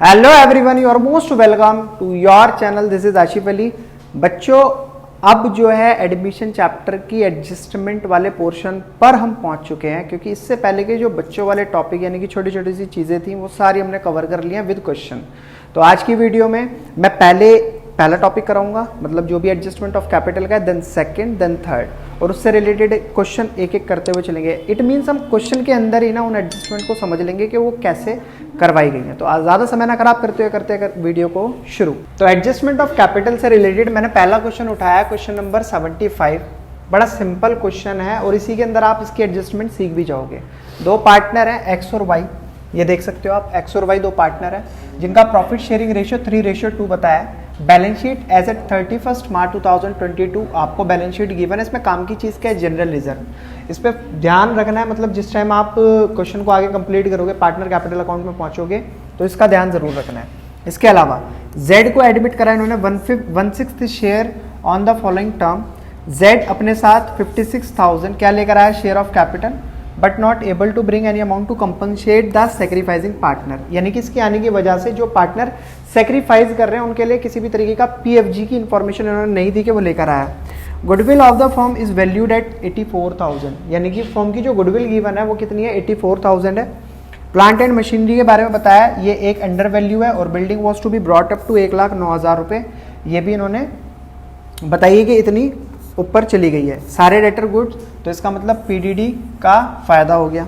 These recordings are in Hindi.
Hello everyone, you are most welcome to your channel. This is Asif Ali. बच्चों, अब जो है एडमिशन चैप्टर की एडजस्टमेंट वाले पोर्शन पर हम पहुंच चुके हैं, क्योंकि इससे पहले के जो बच्चों वाले टॉपिक यानी कि छोटी छोटी सी चीज़ें थी वो सारी हमने कवर कर ली हैं विद क्वेश्चन। तो आज की वीडियो में मैं पहला टॉपिक कराऊंगा, मतलब जो भी एडजस्टमेंट ऑफ कैपिटल का है, देन सेकंड, देन थर्ड, और उससे रिलेटेड क्वेश्चन एक एक करते हुए चलेंगे। इट मीन्स हम क्वेश्चन के अंदर ही ना उन एडजस्टमेंट को समझ लेंगे कि वो कैसे करवाई गई हैं। तो ज़्यादा समय ना खराब करते वीडियो को शुरू। तो एडजस्टमेंट ऑफ कैपिटल से रिलेटेड मैंने पहला क्वेश्चन उठाया, क्वेश्चन नंबर 75। बड़ा सिंपल क्वेश्चन है और इसी के अंदर आप इसकी एडजस्टमेंट सीख भी जाओगे। दो पार्टनर हैं एक्स और वाई, ये देख सकते हो आप, एक्स और वाई दो पार्टनर हैं जिनका प्रॉफिट शेयरिंग रेशियो 3:2 बताया है। बैलेंस शीट एज एट 31 मार्च 2022 आपको बैलेंस शीट गिवन है। इसमें काम की चीज़ क्या है? General reserve. इस पर ध्यान रखना है, मतलब जिस टाइम आप क्वेश्चन को आगे कंप्लीट करोगे, पार्टनर कैपिटल अकाउंट में पहुंचोगे, तो इसका ध्यान जरूर रखना है। इसके अलावा जेड को एडमिट करा इन्होंने 1/6 share on the following term. Z अपने साथ 56,000 क्या लेकर आया? Share of capital, but not able to bring any amount to compensate the sacrificing partner, यानी कि इसके आने की वजह से जो पार्टनर सेक्रीफाइस कर रहे हैं उनके लिए किसी भी तरीके का पीएफजी की इंफॉर्मेशन इन्होंने नहीं दी कि वो लेकर आया। Goodwill of the firm is valued at 84,000, यानी कि फर्म की जो गुडविल गिवन है वो कितनी है? 84,000 है। प्लांट एंड मशीनरी के बारे में बताया, ये एक अंडर वैल्यू है, और building was to be brought up to 1,09,000 रुपये, ये भी इन्होंने बताइए कि इतनी ऊपर चली गई है। सारे डेटर गुड्स, तो इसका मतलब पीडीडी का फायदा हो गया।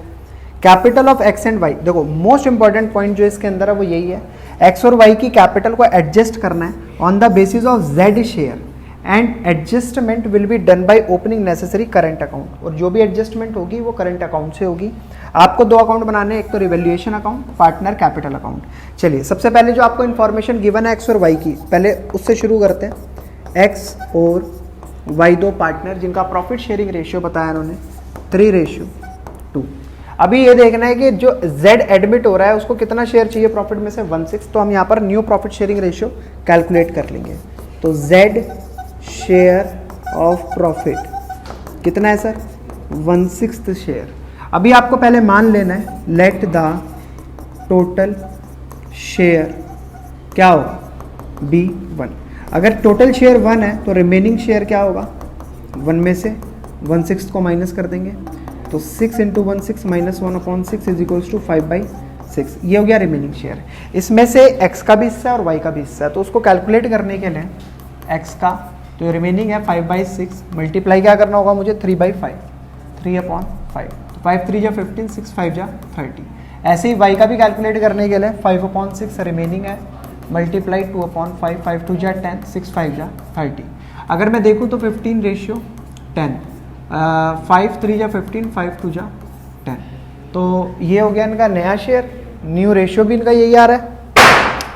Capital of X and Y, देखो मोस्ट इंपॉर्टेंट पॉइंट जो इसके अंदर है वो यही है, एक्स और वाई की कैपिटल को एडजस्ट करना है on the basis of Z share, and adjustment will be done by opening necessary current account, और जो भी एडजस्टमेंट होगी वो करंट अकाउंट से होगी। आपको दो अकाउंट बनाने हैं, एक तो revaluation account, partner capital account. चलिए, सबसे पहले जो आपको इन्फॉर्मेशन गिवन है एक्स और वाई की, पहले उससे शुरू करते हैं। एक्स और वाई दो पार्टनर जिनका प्रॉफिट शेयरिंग रेशियो बताया इन्होंने 3:2। अभी ये देखना है कि जो Z एडमिट हो रहा है उसको कितना शेयर चाहिए प्रॉफिट में से? 1/6। तो हम यहाँ पर new profit sharing ratio calculate कर लेंगे। तो Z शेयर ऑफ प्रॉफिट कितना है सर? 1/6 शेयर। अभी आपको पहले मान लेना है, लेट द टोटल शेयर क्या होगा? B1। अगर टोटल शेयर 1 है तो रिमेनिंग शेयर क्या होगा? 1 में से 1/6 को माइनस कर देंगे, तो 6 × 1/6 - 1/6 इज इक्वल्स टू 5/6। ये हो गया रिमेनिंग शेयर। इसमें से x का भी हिस्सा है और y का भी हिस्सा है, तो उसको कैलकुलेट करने के लिए x का, तो रिमेनिंग है 5/6, मल्टीप्लाई क्या करना होगा मुझे? 3/5, 3/5। तो 5 3 जा 15, 6 5 जा 30। ऐसे ही y का भी कैलकुलेट करने के लिए 5/6 रिमेनिंग है, मल्टीप्लाई 2/5, 5 2 जा 10, 6 5 जा 30। अगर मैं देखूँ तो 15:10, 5 3 जा 15, 5 2 जा 10। तो ये हो गया इनका नया शेयर। न्यू रेशियो भी इनका यही आ रहा है,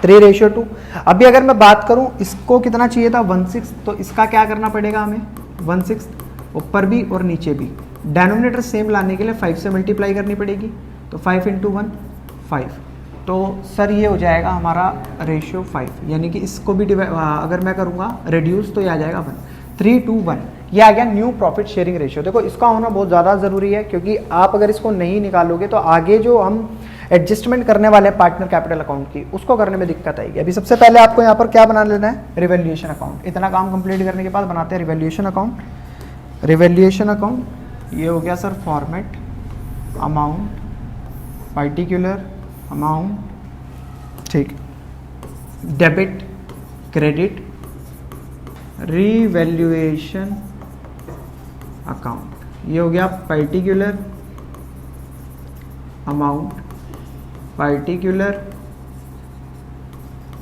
3:2। अभी अगर मैं बात करूँ, इसको कितना चाहिए था? 1/6। तो इसका क्या करना पड़ेगा हमें? 1/6 ऊपर भी और नीचे भी, डेनोमिनेटर सेम लाने के लिए 5 से मल्टीप्लाई करनी पड़ेगी। तो 5 × 1 5। तो सर ये हो जाएगा हमारा रेशियो 5, यानी कि इसको भी अगर मैं करूँगा रिड्यूस तो ये आ जाएगा 1, 3:1। ये आ गया न्यू प्रॉफिट शेयरिंग रेशियो। देखो, इसका होना बहुत ज़्यादा ज़रूरी है, क्योंकि आप अगर इसको नहीं निकालोगे तो आगे जो हम एडजस्टमेंट करने वाले हैं पार्टनर कैपिटल अकाउंट की, उसको करने में दिक्कत आएगी। अभी सबसे पहले आपको यहाँ पर क्या बना लेना है? Revaluation account. इतना काम कंप्लीट करने के बाद बनाते हैं रिवैल्यूएशन अकाउंट। रिवैल्यूएशन अकाउंट ये हो गया sir format, amount, particular amount, ठीक, डेबिट, क्रेडिट, रिवैल्यूएशन अकाउंट। ये हो गया पर्टिकुलर अमाउंट, पर्टिकुलर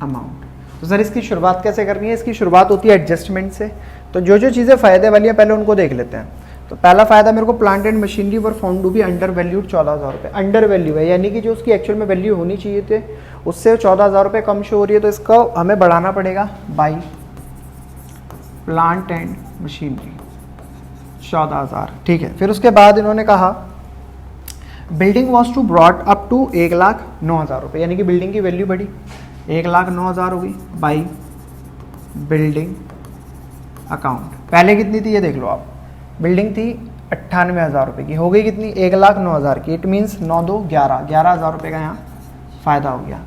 अमाउंट। तो सर इसकी शुरुआत कैसे करनी है? इसकी शुरुआत होती है एडजस्टमेंट से। तो जो जो चीज़ें फ़ायदे वाली हैं पहले उनको देख लेते हैं। तो पहला फ़ायदा मेरे को, plant and machinery were found to be under valued 14,000 रुपये। अंडर वैल्यू है, यानी कि जो उसकी एक्चुअल में वैल्यू होनी चाहिए थे उससे 14,000 रुपये कम शो हो रही है, तो इसको हमें बढ़ाना पड़ेगा बाई प्लांट एंड मशीनरी 14,000। ठीक है, फिर उसके बाद इन्होंने कहा building was to brought up to 1,09,000 रुपये, यानी कि बिल्डिंग की वैल्यू बढ़ी, 1,09,000 होगी बाई बिल्डिंग अकाउंट। पहले कितनी थी ये देख लो आप, बिल्डिंग थी 98,000 रुपये की, हो गई कितनी? 1,09,000 की। इट मीन्स 9 2 11,000 रुपये का यहाँ फ़ायदा हो गया।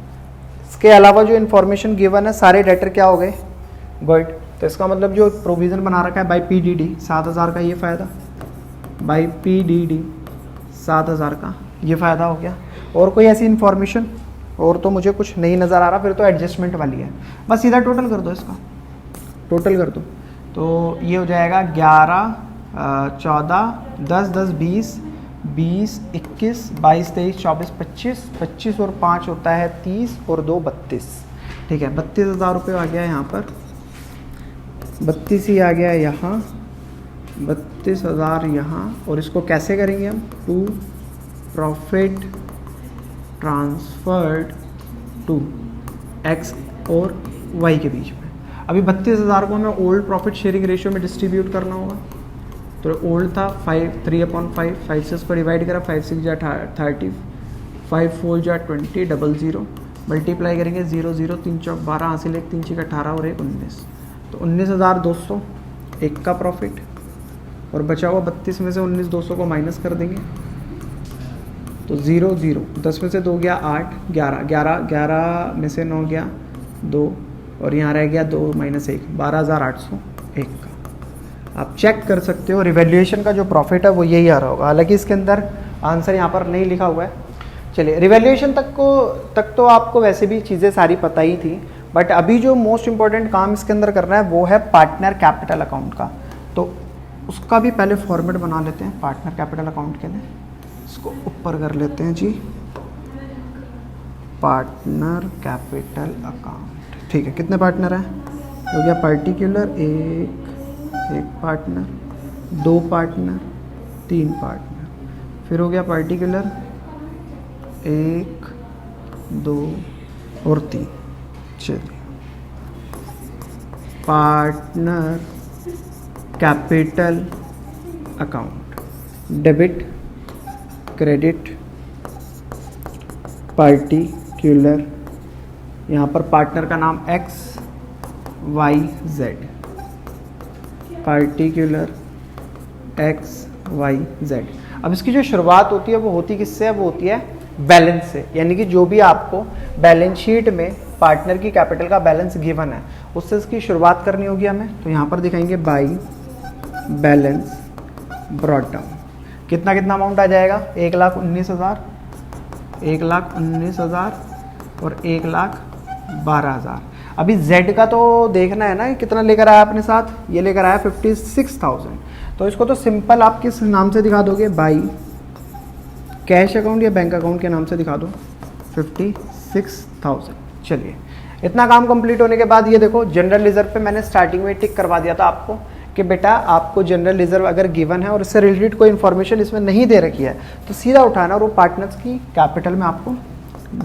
इसके अलावा जो इन्फॉर्मेशन गिवन है सारे डेटर क्या हो गए, गुड। तो इसका मतलब जो प्रोविज़न बना रखा है बाई PDD 7000 का ये फ़ायदा, बाई PDD 7000 का ये फ़ायदा हो गया। और कोई ऐसी इन्फॉर्मेशन और तो मुझे कुछ नहीं नज़र आ रहा, फिर तो एडजस्टमेंट वाली है। बस सीधा टोटल कर दो, इसका टोटल कर दो तो ये हो जाएगा 11 14 10 10 20 20 21 22 23 24 25 25 और 5 होता है 30 और 2 32। ठीक है, 32,000 रुपये आ गया यहाँ पर, 32 ही आ गया यहाँ, 32,000 यहाँ। और इसको कैसे करेंगे हम, to profit transferred to x और y के बीच में। अभी 32,000 को हमें ओल्ड प्रॉफिट शेयरिंग रेशियो में डिस्ट्रीब्यूट करना होगा। तो ओल्ड था 3/5, 5 से इसको डिवाइड करा, 5 6 जा 30, 5 4 जा 20, 00 मल्टीप्लाई करेंगे 0 0 3 चौक 12, हासिल 1 3 6 18 और 1 19। तो 19,200 एक का प्रॉफिट, और बचा हुआ 32 में से 19,200 को माइनस कर देंगे तो 0 0, 10 में से 2 गया 8, 11 11 11 में से 9 गया 2, और यहाँ रह गया 2 - 1, 12,801 का। आप चेक कर सकते हो रिवैल्यूएशन का जो प्रॉफिट है वो यही आ रहा होगा, हालांकि इसके अंदर आंसर यहाँ पर नहीं लिखा हुआ है। चलिए, रिवैल्यूएशन तक तो आपको वैसे भी चीज़ें सारी पता ही थी, बट अभी जो मोस्ट इंपॉर्टेंट काम इसके अंदर करना है वो है पार्टनर कैपिटल अकाउंट का। तो उसका भी पहले फॉर्मेट बना लेते हैं पार्टनर कैपिटल अकाउंट के लिए। इसको ऊपर कर लेते हैं जी, पार्टनर कैपिटल अकाउंट। ठीक है, कितने पार्टनर हैं, हो गया पार्टिकुलर एक पार्टनर, 2 पार्टनर, 3 पार्टनर, फिर हो गया पार्टिकुलर 1 2 और 3। चलिए, partner capital account, debit credit particular, यहाँ पर पार्टनर का नाम XYZ, पार्टिकुलर XYZ। अब इसकी जो शुरुआत होती है वो होती किससे है, वो होती है बैलेंस से, यानी कि जो भी आपको बैलेंस शीट में पार्टनर की कैपिटल का बैलेंस गिवन है उससे इसकी शुरुआत करनी होगी हमें। तो यहाँ पर दिखाएंगे बाई बैलेंस ब्रॉट डाउन, कितना कितना अमाउंट आ जाएगा, 1,19,000, 1,19,000 और 1,12,000। अभी Z का तो देखना है ना, कितना लेकर आया अपने साथ, ये लेकर आया 56,000। तो इसको तो सिंपल आप किस नाम से दिखा दोगे, बाई कैश अकाउंट या बैंक अकाउंट के नाम से दिखा दो, 56,000। चलिए, इतना काम कंप्लीट होने के बाद ये देखो, जनरल रिजर्व पे मैंने स्टार्टिंग में टिक करवा दिया था आपको कि बेटा आपको जनरल रिजर्व अगर गिवन है और इससे रिलेटेड कोई इन्फॉर्मेशन इसमें नहीं दे रखी है तो सीधा उठाना और वो पार्टनर्स की कैपिटल में आपको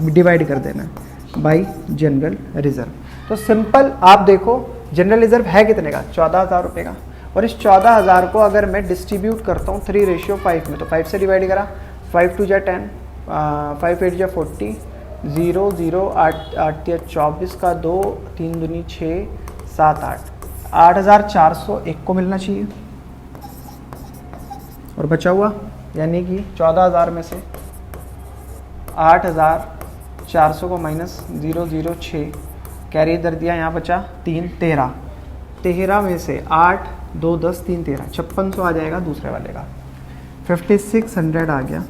डिवाइड कर देना है बाई जनरल रिजर्व। तो सिंपल आप देखो, जनरल रिजर्व है कितने का, 14,000 रुपये का, और इस 14,000 को अगर मैं डिस्ट्रीब्यूट करता हूँ 3:5 में, तो 5 से डिवाइड करा, 5 2 जा 10, 5 8 जा 40, 0 0 8 8 24 का 2, 3 दूनी 6 7 8, 8,401 को मिलना चाहिए। और बचा हुआ यानी कि 14,000 में से 8,400 को माइनस 006 कैरी इधर दिया, यहाँ बचा 3 13, 13 में से 8 2 10 3 13, 5600 आ जाएगा दूसरे वाले का, 5600 आ गया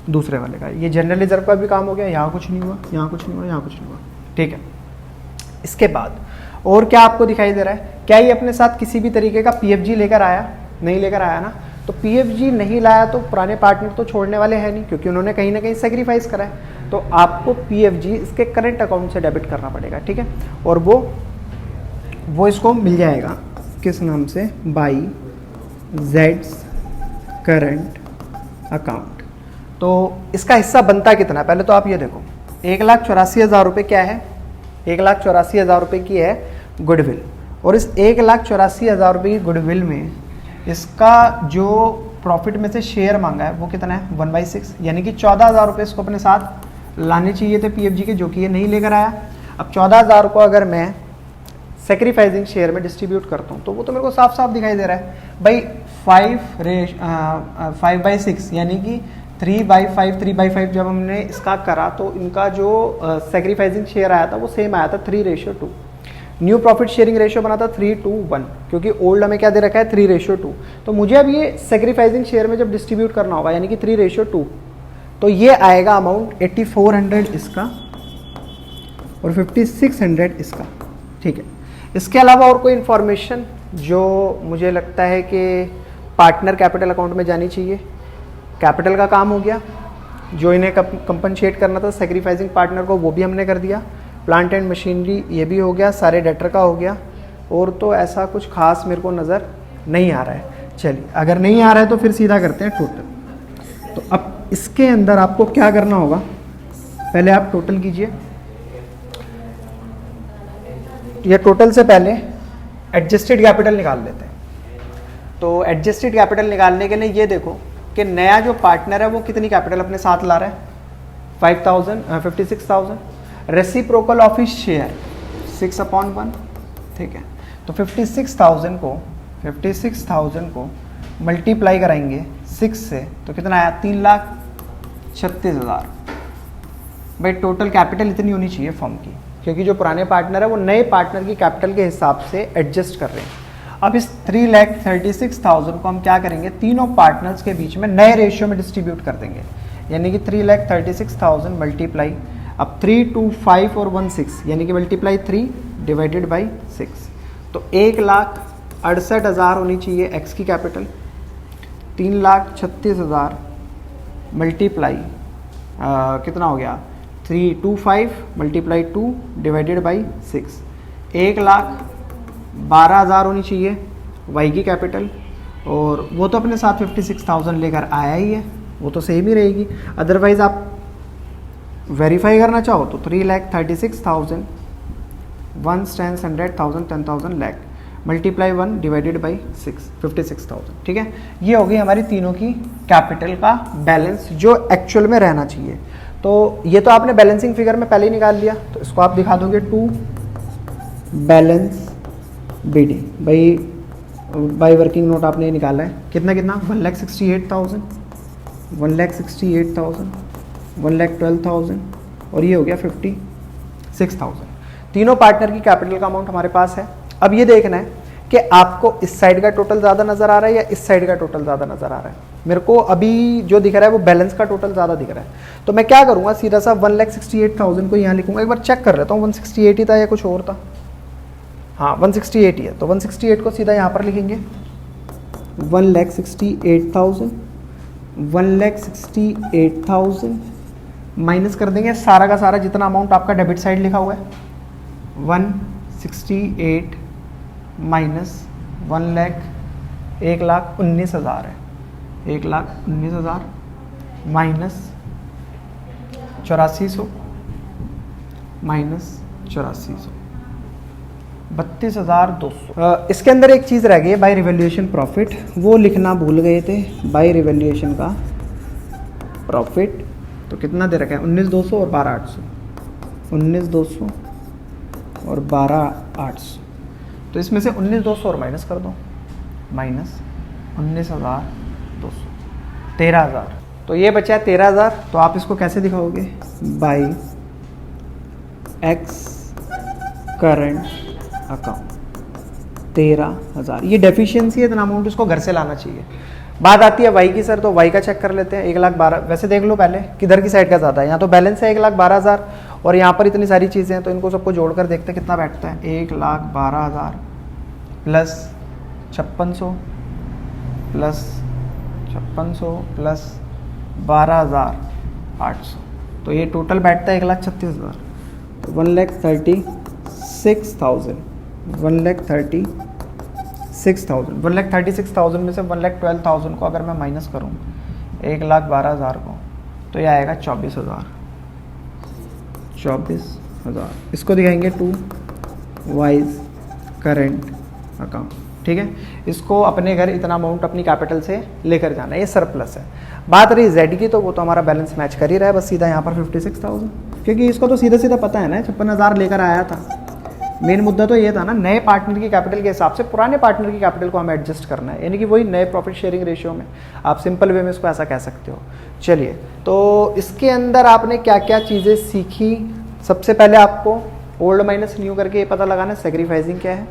दूसरे वाले का। ये जनरल रिजर्व का भी काम हो गया, यहाँ कुछ नहीं हुआ, यहाँ कुछ नहीं हुआ, यहाँ कुछ नहीं हुआ। ठीक है, इसके बाद और क्या आपको दिखाई दे रहा है, क्या ये अपने साथ किसी भी तरीके का PFG लेकर आया, नहीं लेकर आया ना। तो PFG नहीं लाया तो पुराने पार्टनर तो छोड़ने वाले हैं नहीं, क्योंकि उन्होंने कहीं ना कहीं सेक्रीफाइस करा है। तो आपको PFG इसके करंट अकाउंट से डेबिट करना पड़ेगा, ठीक है। और वो इसको मिल जाएगा किस नाम से, बाई जेड्स करंट अकाउंट। तो इसका हिस्सा बनता कितना है, पहले तो आप ये देखो, 1,84,000 रुपये क्या है, 1,84,000 रुपये की है गुडविल, और इस 1,84,000 रुपये की गुडविल में इसका जो प्रॉफिट में से शेयर मांगा है वो कितना है, 1/6, यानी कि 14,000 रुपये इसको अपने साथ लाने चाहिए थे PFG के, जो कि ये नहीं लेकर आया। अब 14,000 को अगर मैं सेक्रीफाइसिंग शेयर में डिस्ट्रीब्यूट करता हूँ तो वो तो मेरे को साफ साफ दिखाई दे रहा है भाई, 5/6 यानी कि 3/5 3/5 जब हमने इसका करा तो इनका जो सेक्रीफाइसिंग शेयर आया था वो सेम आया था 3:2। न्यू प्रॉफिट शेयरिंग रेशियो बना था 3:1, क्योंकि ओल्ड हमें क्या दे रखा है 3:2। तो मुझे अब ये सेक्रीफाइसिंग शेयर में जब डिस्ट्रीब्यूट करना होगा यानी कि 3:2, तो ये आएगा अमाउंट 8400 इसका और 5600 इसका। ठीक है, इसके अलावा और कोई इन्फॉर्मेशन जो मुझे लगता है कि पार्टनर कैपिटल अकाउंट में जानी चाहिए? कैपिटल का काम हो गया, जो इन्हें कंपनसेट करना था सेक्रीफाइसिंग पार्टनर को वो भी हमने कर दिया। प्लांट एंड मशीनरी ये भी हो गया, सारे डेटर का हो गया, और तो ऐसा कुछ खास मेरे को नज़र नहीं आ रहा है। चलिए, अगर नहीं आ रहा है तो फिर सीधा करते हैं टोटल। तो अब इसके अंदर आपको क्या करना होगा, पहले आप टोटल कीजिए। ये टोटल से पहले एडजस्टेड कैपिटल निकाल लेते हैं। तो एडजस्टेड कैपिटल निकालने के लिए ये देखो कि नया जो पार्टनर है वो कितनी कैपिटल अपने साथ ला रहा है, 56,000। Reciprocal of his share 6/1। ठीक है, तो 56,000 को मल्टीप्लाई कराएंगे 6 से तो कितना आया, 3,36,000। भाई टोटल कैपिटल इतनी होनी चाहिए फर्म की, क्योंकि जो पुराने पार्टनर है वो नए पार्टनर की कैपिटल के हिसाब से एडजस्ट कर रहे हैं। अब इस 3,36,000 को हम क्या करेंगे, तीनों पार्टनर्स के बीच में नए रेशियो में डिस्ट्रीब्यूट कर देंगे, यानी कि 3,36,000 मल्टीप्लाई, अब 3, 2, 5 और 1, 6, यानी कि मल्टीप्लाई 3 डिवाइडेड बाई 6। तो 1,68,000 होनी चाहिए एक्स की कैपिटल, 3,36,000 मल्टीप्लाई कितना हो गया, 325 मल्टीप्लाई 2 डिवाइडेड बाई 6। 1,12,000 होनी चाहिए वाई की कैपिटल, और वो तो अपने साथ 56,000 लेकर आया ही है, वो तो सेम ही रहेगी। अदरवाइज आप वेरीफाई करना चाहो तो 3,36,000 1 10 100,000 10,000 लाख मल्टीप्लाई 1 डिवाइडेड बाई 6 56,000। ठीक है, ये हो गई हमारी तीनों की कैपिटल का बैलेंस जो एक्चुअल में रहना चाहिए। तो ये तो आपने बैलेंसिंग फिगर में पहले ही निकाल लिया, तो इसको आप दिखा दोगे to balance BD by working note आपने निकाला है, कितना 1,68,000 1,68,000 1,12,000 और ये हो गया 56,000। तीनों पार्टनर की कैपिटल का अमाउंट हमारे पास है। अब ये देखना है कि आपको इस साइड का टोटल ज़्यादा नज़र आ रहा है या इस साइड का टोटल ज़्यादा नज़र आ रहा है। मेरे को अभी जो दिख रहा है वो बैलेंस का टोटल ज़्यादा दिख रहा है, तो मैं क्या करूँगा, सीधा सा 1,68,000 को यहाँ लिखूँगा। एक बार चेक कर लेता हूँ 168 ही था या कुछ और था। हाँ 168 ही है, तो 168 को सीधा यहाँ पर लिखेंगे 1,68,000 1,68,000 माइनस कर देंगे सारा का सारा जितना अमाउंट आपका डेबिट साइड लिखा हुआ है, 168 माइनस 1,19,000 है, 1,19,000 माइनस 8400 माइनस 8400 32,200। इसके अंदर एक चीज़ रह गई है, बाय रिवैल्यूएशन प्रॉफिट, वो लिखना भूल गए थे। बाय रिवैल्यूएशन का प्रॉफिट तो कितना दे रखा है, 19,200 और 12,800, 19,200 और 12,800। तो इसमें से 19,200 और माइनस कर दो, माइनस 19,200 13,000, तो ये बचा 13,000। तो आप इसको कैसे दिखाओगे, बाय एक्स करंट अकाउंट 13,000। ये डेफिशिएंसी है, इतना अमाउंट इसको घर से लाना चाहिए। बात आती है वाई की, सर तो वाई का चेक कर लेते हैं। 1,12,000 वैसे देख लो पहले किधर की साइड का ज़्यादा है, यहाँ तो बैलेंस है 1,12,000 और यहाँ पर इतनी सारी चीज़ें हैं, तो इनको सबको जोड़कर देखते हैं कितना बैठता है। 1,12,000 प्लस 5600 प्लस 12,800, तो ये टोटल बैठता है 1,36,000। 1,36,000 1,36,000 में से 1,12,000 को अगर मैं माइनस करूँ 1,12,000 को, तो ये आएगा 24,000। इसको दिखाएंगे टू वाइज करंट अकाउंट। ठीक है, इसको अपने घर इतना अमाउंट अपनी कैपिटल से लेकर जाना है, ये सरप्लस है। बात रही जेड की, तो वो तो हमारा बैलेंस मैच कर ही रहा है, बस सीधा यहाँ पर 56,000, क्योंकि इसको तो सीधा सीधा पता है ना 56,000 लेकर आया था। मेन मुद्दा तो ये था ना, नए पार्टनर की कैपिटल के हिसाब से पुराने पार्टनर की कैपिटल को हमें एडजस्ट करना है, यानी कि वही नए प्रॉफिट शेयरिंग रेशियो में। आप सिंपल वे में इसको ऐसा कह सकते हो। चलिए, तो इसके अंदर आपने क्या क्या चीज़ें सीखी। सबसे पहले आपको ओल्ड माइनस न्यू करके ये पता लगाना सेक्रीफाइसिंग क्या है।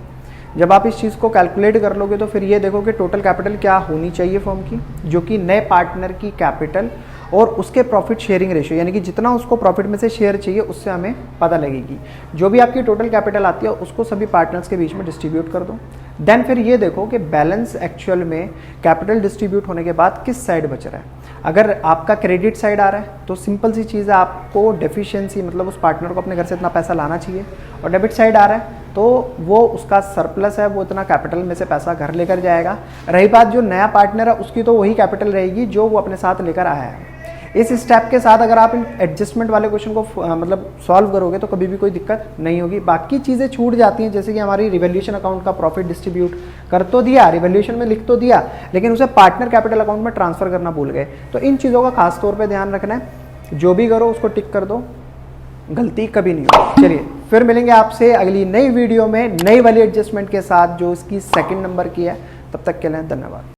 जब आप इस चीज़ को कैलकुलेट कर लोगे तो फिर ये देखो कि टोटल कैपिटल क्या होनी चाहिए फर्म की, जो कि नए पार्टनर की कैपिटल और उसके प्रॉफिट शेयरिंग रेशियो, यानी कि जितना उसको प्रॉफिट में से शेयर चाहिए उससे हमें पता लगेगी। जो भी आपकी टोटल कैपिटल आती है उसको सभी पार्टनर्स के बीच में डिस्ट्रीब्यूट कर दो। देन फिर ये देखो कि बैलेंस एक्चुअल में कैपिटल डिस्ट्रीब्यूट होने के बाद किस साइड बच रहा है। अगर आपका क्रेडिट साइड आ रहा है तो सिंपल सी चीज़ है, आपको डेफिशिएंसी मतलब उस पार्टनर को अपने घर से इतना पैसा लाना चाहिए। और डेबिट साइड आ रहा है तो वो उसका सरप्लस है, वो इतना कैपिटल में से पैसा घर लेकर जाएगा। रही बात जो नया पार्टनर है उसकी तो वही कैपिटल रहेगी जो वो अपने साथ लेकर आया है। इस स्टेप के साथ अगर आप इन एडजस्टमेंट वाले क्वेश्चन को मतलब सॉल्व करोगे तो कभी भी कोई दिक्कत नहीं होगी। बाकी चीज़ें छूट जाती हैं, जैसे कि हमारी रिवैल्यूएशन अकाउंट का प्रॉफिट डिस्ट्रीब्यूट कर तो दिया, रिवैल्यूएशन में लिख तो दिया, लेकिन उसे पार्टनर कैपिटल अकाउंट में ट्रांसफर करना भूल गए। तो इन चीज़ों का खास तौर पर ध्यान रखना है। जो भी करो उसको टिक कर दो, गलती कभी नहीं हो। चलिए फिर मिलेंगे आपसे अगली नई वीडियो में नई वाली एडजस्टमेंट के साथ जो इसकी सेकंड नंबर की है। तब तक के लिए धन्यवाद।